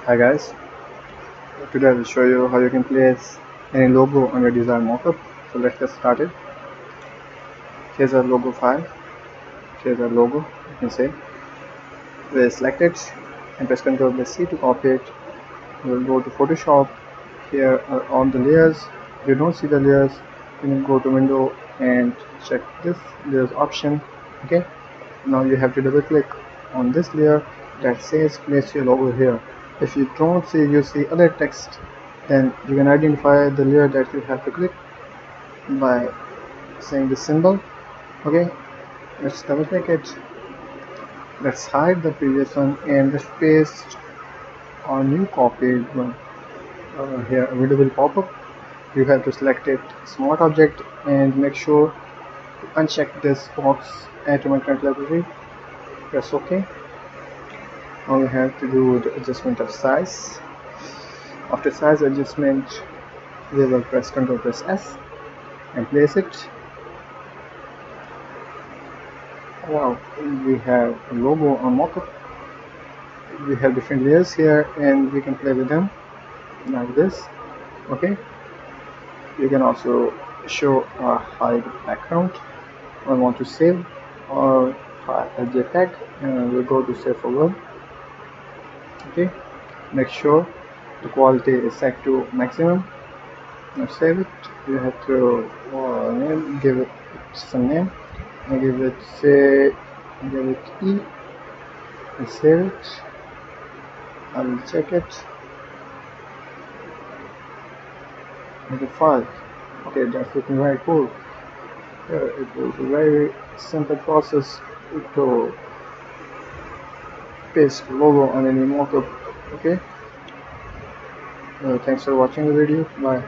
Hi guys, today I will show you how you can place any logo on your desired mockup. So let's get started. Here's a logo file. Here's a logo, you can say. We'll select it and press Ctrl+C to copy it. We'll go to Photoshop. Here are all the layers. If you don't see the layers, you can go to window and check this layers option. Okay, now you have to double click on this layer that says place your logo here. If you don't see, you see other text, then you can identify the layer that you have to click by saying the symbol. Okay, let's double click it. Let's hide the previous one and let's paste our new copied one. Here a window will pop up. You have to select it smart object and make sure to uncheck this box, add to my current library. Press OK. Now we have to do the adjustment of size. After size adjustment, we will press Ctrl+S and place it. Wow, we have a logo on Mockup. We have different layers here and we can play with them like this. Okay, you can also show a hide background I want to save, or a JPEG. We'll go to save for web. Okay, make sure the quality is set to maximum. Now save it. You have to give it some name. I give it E and save it. I will check it. Make a file. Okay, that's looking very cool. It was a very simple process to paste logo on any mockup. Okay, thanks for watching the video. Bye.